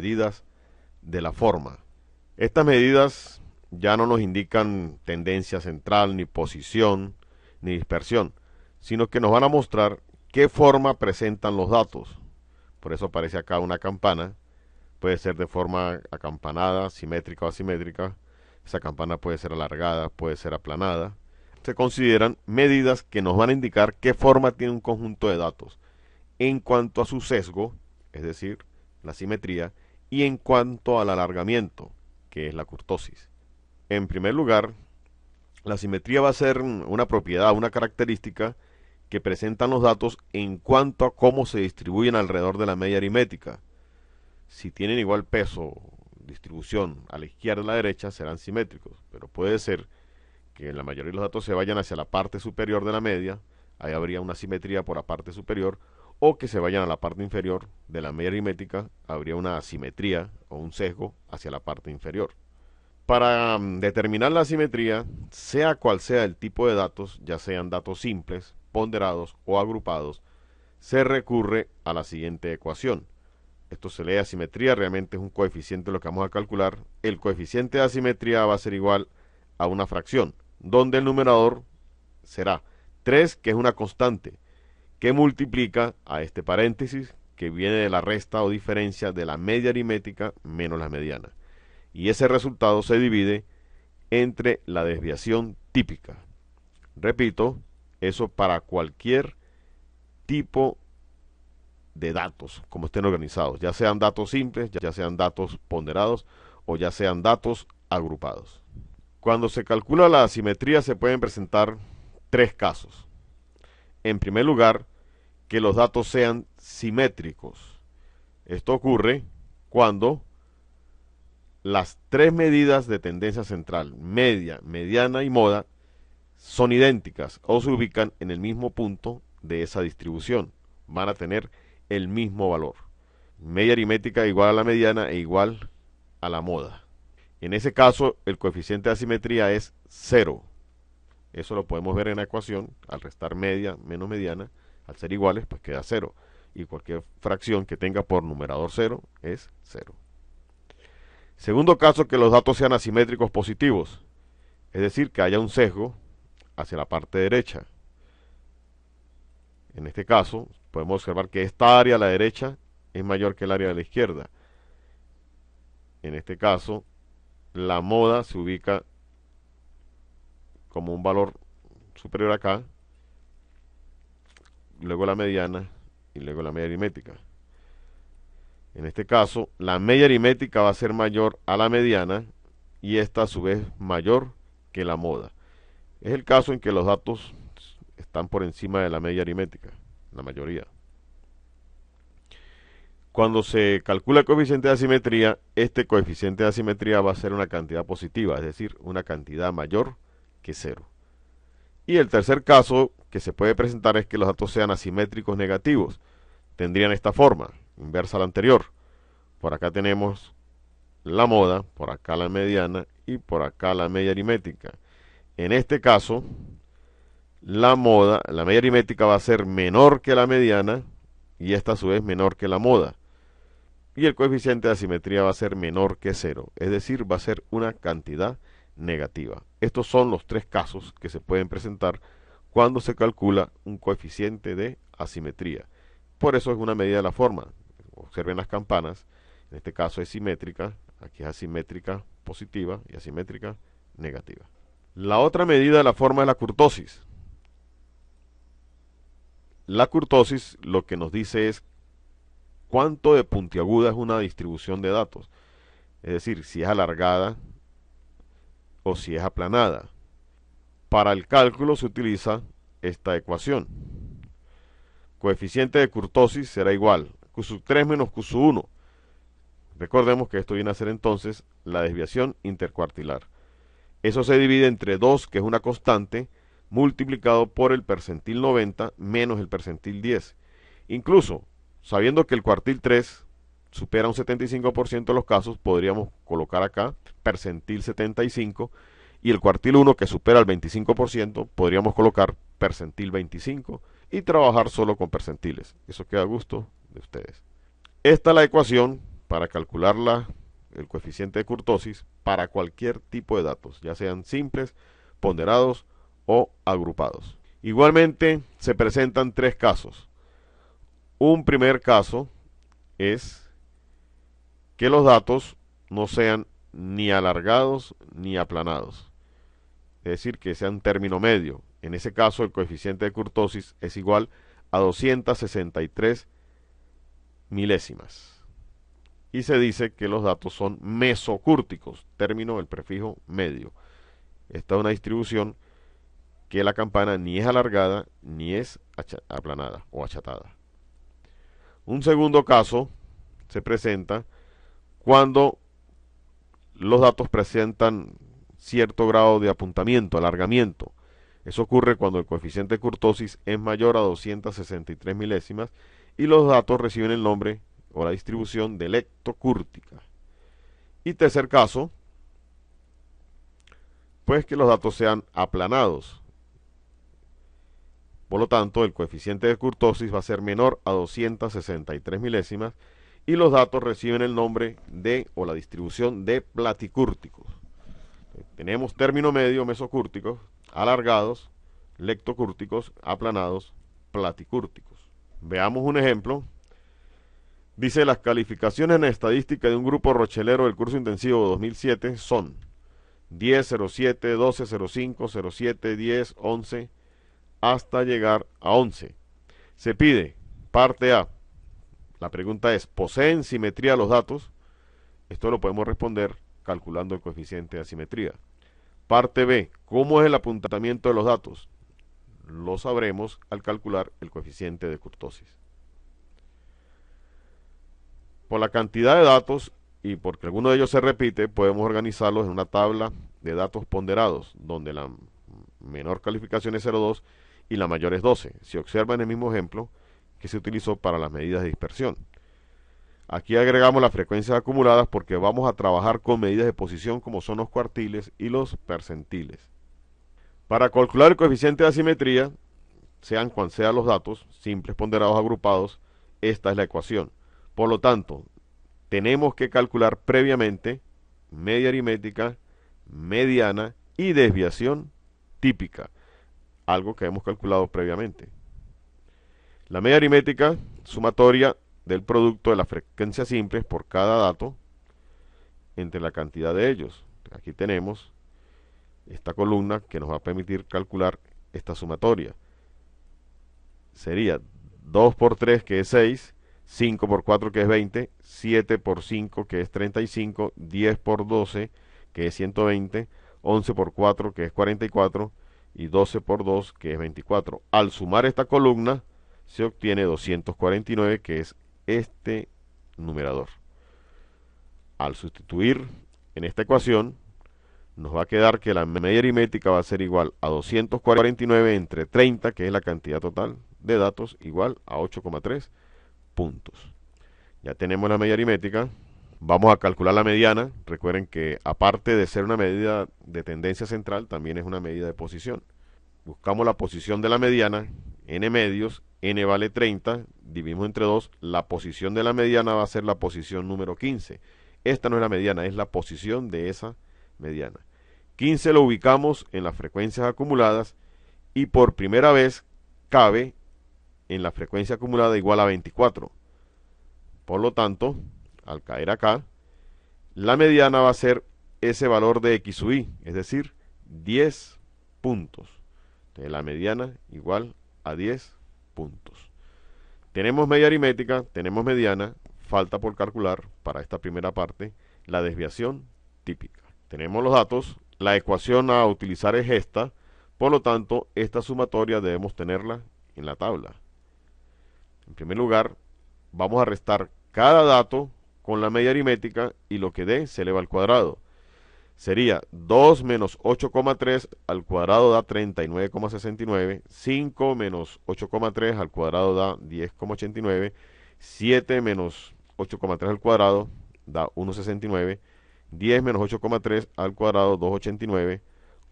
medidas de la forma. Estas medidas ya no nos indican tendencia central, ni posición, ni dispersión, sino que nos van a mostrar qué forma presentan los datos. Por eso aparece acá una campana. Puede ser de forma acampanada, simétrica o asimétrica. Esa campana puede ser alargada, puede ser aplanada. Se consideran medidas que nos van a indicar qué forma tiene un conjunto de datos en cuanto a su sesgo, es decir, la simetría, y en cuanto al alargamiento, que es la kurtosis. En primer lugar, la simetría va a ser una propiedad, una característica que presentan los datos en cuanto a cómo se distribuyen alrededor de la media aritmética. Si tienen igual peso, distribución a la izquierda y a la derecha, serán simétricos, pero puede ser que la mayoría de los datos se vayan hacia la parte superior de la media, ahí habría una simetría por la parte superior, o que se vayan a la parte inferior de la media aritmética, habría una asimetría o un sesgo hacia la parte inferior. Para determinar la simetría, sea cual sea el tipo de datos, ya sean datos simples, ponderados o agrupados, se recurre a la siguiente ecuación. Esto se lee asimetría, realmente es un coeficiente lo que vamos a calcular. El coeficiente de asimetría va a ser igual a una fracción, donde el numerador será 3, que es una constante, que multiplica a este paréntesis, que viene de la resta o diferencia de la media aritmética menos la mediana. Y ese resultado se divide entre la desviación típica. Repito, eso para cualquier tipo de datos, como estén organizados, ya sean datos simples, ya sean datos ponderados o ya sean datos agrupados. Cuando se calcula la asimetría se pueden presentar tres casos. En primer lugar, que los datos sean simétricos. Esto ocurre cuando las tres medidas de tendencia central, media, mediana y moda, son idénticas o se ubican en el mismo punto de esa distribución. Van a tener el mismo valor. Media aritmética igual a la mediana e igual a la moda. En ese caso, el coeficiente de asimetría es 0. Eso lo podemos ver en la ecuación. Al restar media menos mediana, al ser iguales, pues queda 0. Y cualquier fracción que tenga por numerador 0 es 0. Segundo caso, que los datos sean asimétricos positivos. Es decir, que haya un sesgo hacia la parte derecha. En este caso, podemos observar que esta área a la derecha es mayor que el área de la izquierda. En este caso, la moda se ubica como un valor superior acá, luego la mediana y luego la media aritmética. En este caso, la media aritmética va a ser mayor a la mediana y esta a su vez mayor que la moda. Es el caso en que los datos están por encima de la media aritmética, la mayoría. Cuando se calcula el coeficiente de asimetría, este coeficiente de asimetría va a ser una cantidad positiva, es decir, una cantidad mayor que 0. Y el tercer caso que se puede presentar es que los datos sean asimétricos negativos. Tendrían esta forma, inversa a la anterior. Por acá tenemos la moda, por acá la mediana y por acá la media aritmética. En este caso, la media aritmética va a ser menor que la mediana y esta a su vez menor que la moda. Y el coeficiente de asimetría va a ser menor que 0, es decir, va a ser una cantidad negativa. Estos son los tres casos que se pueden presentar cuando se calcula un coeficiente de asimetría. Por eso es una medida de la forma. Observen las campanas, en este caso es simétrica, aquí es asimétrica positiva y asimétrica negativa. La otra medida de la forma es la kurtosis. La kurtosis lo que nos dice es cuánto de puntiaguda es una distribución de datos. Es decir, si es alargada o si es aplanada. Para el cálculo se utiliza esta ecuación. Coeficiente de kurtosis será igual Q sub 3 menos Q sub 1. Recordemos que esto viene a ser entonces la desviación intercuartilar. Eso se divide entre 2, que es una constante, multiplicado por el percentil 90 menos el percentil 10. Incluso, sabiendo que el cuartil 3 supera un 75% de los casos, podríamos colocar acá percentil 75 y el cuartil 1 que supera el 25%, podríamos colocar percentil 25 y trabajar solo con percentiles. Eso queda a gusto de ustedes. Esta es la ecuación para calcular el coeficiente de kurtosis para cualquier tipo de datos, ya sean simples, ponderados o agrupados. Igualmente se presentan tres casos. Un primer caso es que los datos no sean ni alargados ni aplanados, es decir, que sean término medio. En ese caso el coeficiente de kurtosis es igual a 263 milésimas. Y se dice que los datos son mesocúrticos, término del prefijo medio. Esta es una distribución que la campana ni es alargada ni es aplanada o achatada. Un segundo caso se presenta cuando los datos presentan cierto grado de apuntamiento, alargamiento. Eso ocurre cuando el coeficiente de kurtosis es mayor a 263 milésimas y los datos reciben el nombre o la distribución de lectocúrtica. Y tercer caso, pues que los datos sean aplanados. Por lo tanto, el coeficiente de kurtosis va a ser menor a 263 milésimas y los datos reciben el nombre de o la distribución de platicúrticos. Tenemos término medio, mesocúrticos, alargados, lectocúrticos, aplanados, platicúrticos. Veamos un ejemplo. Dice: las calificaciones en estadística de un grupo rochelero del curso intensivo 2007 son 10, 07, 12, 05, 07, 10, 11, hasta llegar a 11. Se pide, parte A, la pregunta es: ¿poseen simetría los datos? Esto lo podemos responder calculando el coeficiente de asimetría. Parte B, ¿cómo es el apuntamiento de los datos? Lo sabremos al calcular el coeficiente de kurtosis. Por la cantidad de datos y porque alguno de ellos se repite, podemos organizarlos en una tabla de datos ponderados, donde la menor calificación es 0,2 y la mayor es 12. Se observa en el mismo ejemplo que se utilizó para las medidas de dispersión. Aquí agregamos las frecuencias acumuladas porque vamos a trabajar con medidas de posición como son los cuartiles y los percentiles. Para calcular el coeficiente de asimetría, sean cuan sean los datos, simples, ponderados, agrupados, esta es la ecuación. Por lo tanto, tenemos que calcular previamente media aritmética, mediana y desviación típica, algo que hemos calculado previamente. La media aritmética sumatoria del producto de las frecuencias simples por cada dato entre la cantidad de ellos. Aquí tenemos esta columna que nos va a permitir calcular esta sumatoria. Sería 2 por 3, que es 6, 5 por 4, que es 20, 7 por 5, que es 35, 10 por 12, que es 120, 11 por 4, que es 44, y 12 por 2, que es 24. Al sumar esta columna, se obtiene 249, que es este numerador. Al sustituir en esta ecuación, nos va a quedar que la media aritmética va a ser igual a 249 entre 30, que es la cantidad total de datos, igual a 8,3 puntos. Ya tenemos la media aritmética. Vamos a calcular la mediana. Recuerden que aparte de ser una medida de tendencia central, también es una medida de posición. Buscamos la posición de la mediana, n medios, n vale 30, dividimos entre 2, la posición de la mediana va a ser la posición número 15. Esta no es la mediana, es la posición de esa mediana. 15 lo ubicamos en las frecuencias acumuladas y por primera vez cabe en la frecuencia acumulada igual a 24. Por lo tanto, al caer acá, la mediana va a ser ese valor de x sub i, es decir, 10 puntos. Entonces, la mediana igual a 10 puntos. Tenemos media aritmética, tenemos mediana, falta por calcular para esta primera parte la desviación típica. Tenemos los datos, la ecuación a utilizar es esta, por lo tanto, esta sumatoria debemos tenerla en la tabla. En primer lugar, vamos a restar cada dato con la media aritmética y lo que dé se eleva al cuadrado. Sería 2 menos 8,3 al cuadrado da 39,69, 5 menos 8,3 al cuadrado da 10,89, 7 menos 8,3 al cuadrado da 1,69, 10 menos 8,3 al cuadrado 2,89,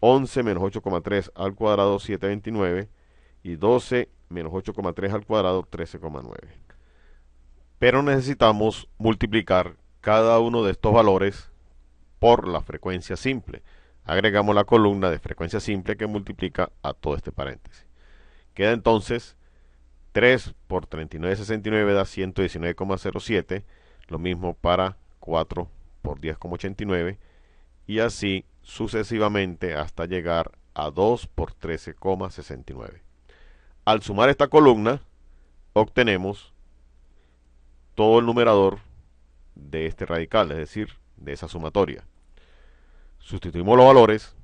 11 menos 8,3 al cuadrado 7,29 y 12 menos 8,3 al cuadrado 13,9. Pero necesitamos multiplicar cada uno de estos valores por la frecuencia simple. Agregamos la columna de frecuencia simple que multiplica a todo este paréntesis. Queda entonces 3 por 39,69 da 119,07. Lo mismo para 4 por 10,89. Y así sucesivamente hasta llegar a 2 por 13,69. Al sumar esta columna, obtenemos todo el numerador de este radical, es decir, de esa sumatoria. Sustituimos los valores,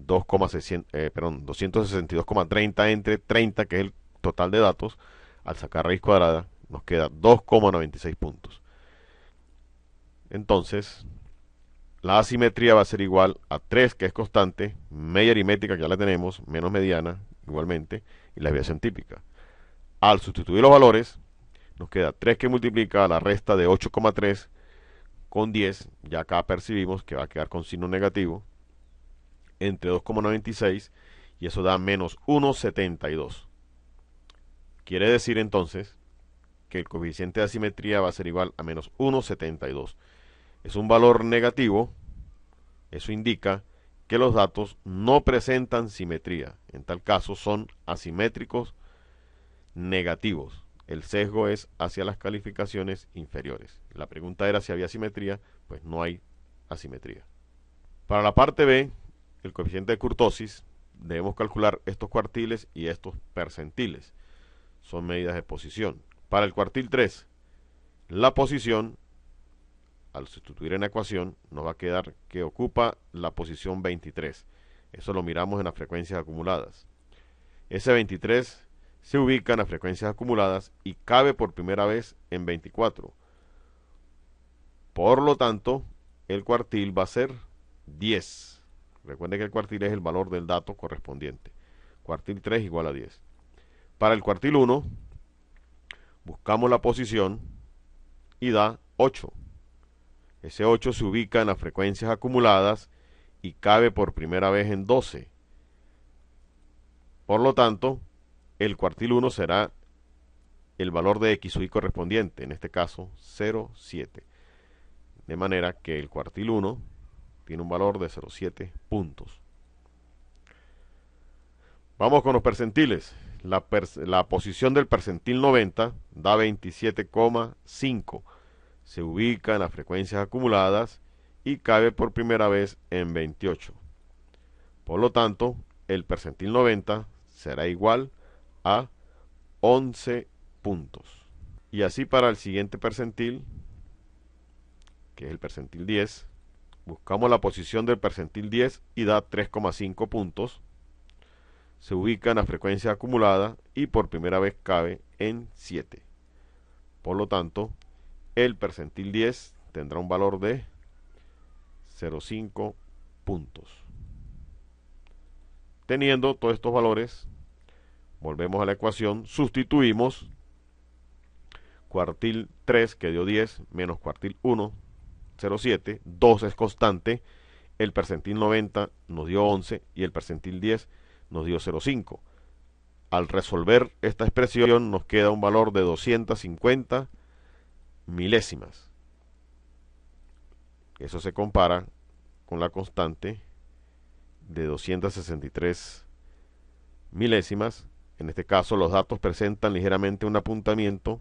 262,30 entre 30, que es el total de datos. Al sacar raíz cuadrada, nos queda 2,96 puntos. Entonces, la asimetría va a ser igual a 3, que es constante, media aritmética, que ya la tenemos, menos mediana, igualmente, y la desviación típica. Al sustituir los valores, nos queda 3 que multiplica a la resta de 8,3 con 10, ya acá percibimos que va a quedar con signo negativo, entre 2,96, y eso da menos 1,72. Quiere decir entonces que el coeficiente de asimetría va a ser igual a menos 1,72. Es un valor negativo. Eso indica que los datos no presentan simetría. En tal caso son asimétricos negativos. El sesgo es hacia las calificaciones inferiores. La pregunta era si había simetría. Pues no hay asimetría. Para la parte B, el coeficiente de kurtosis, debemos calcular estos cuartiles y estos percentiles. Son medidas de posición. Para el cuartil 3, la posición, al sustituir en la ecuación, nos va a quedar que ocupa la posición 23. Eso lo miramos en las frecuencias acumuladas. Ese 23 se ubica en las frecuencias acumuladas y cabe por primera vez en 24. Por lo tanto, el cuartil va a ser 10. Recuerden que el cuartil es el valor del dato correspondiente. Cuartil 3 igual a 10. Para el cuartil 1, buscamos la posición y da 8. Ese 8 se ubica en las frecuencias acumuladas y cabe por primera vez en 12. Por lo tanto, el cuartil 1 será el valor de X sub I correspondiente, en este caso 0,7. De manera que el cuartil 1 tiene un valor de 0,7 puntos. Vamos con los percentiles. La posición del percentil 90 da 27,5. Se ubica en las frecuencias acumuladas y cabe por primera vez en 28. Por lo tanto, el percentil 90 será igual a 11 puntos. Y así para el siguiente percentil, que es el percentil 10, buscamos la posición del percentil 10 y da 3,5 puntos. Se ubica en la frecuencia acumulada y por primera vez cabe en 7. Por lo tanto, el percentil 10 tendrá un valor de 0,5 puntos. Teniendo todos estos valores, volvemos a la ecuación, sustituimos cuartil 3 que dio 10 menos cuartil 1, 0,7, 2 es constante, el percentil 90 nos dio 11 y el percentil 10 nos dio 0,5. Al resolver esta expresión nos queda un valor de 250 milésimas. Eso se compara con la constante de 263 milésimas. En este caso los datos presentan ligeramente un apuntamiento,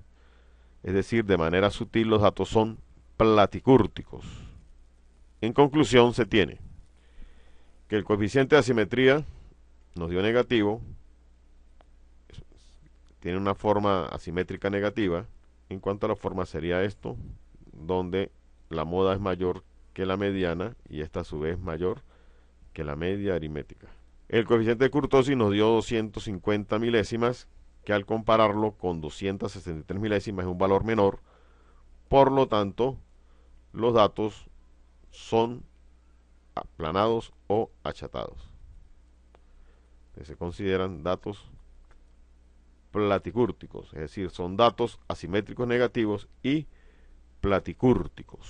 es decir, de manera sutil los datos son platicúrticos. En conclusión, se tiene que el coeficiente de asimetría nos dio negativo, tiene una forma asimétrica negativa. En cuanto a la forma sería esto, donde la moda es mayor que la mediana y esta a su vez mayor que la media aritmética. El coeficiente de kurtosis nos dio 250 milésimas, que al compararlo con 263 milésimas es un valor menor. Por lo tanto, los datos son aplanados o achatados. Se consideran datos platicúrticos, es decir, son datos asimétricos negativos y platicúrticos.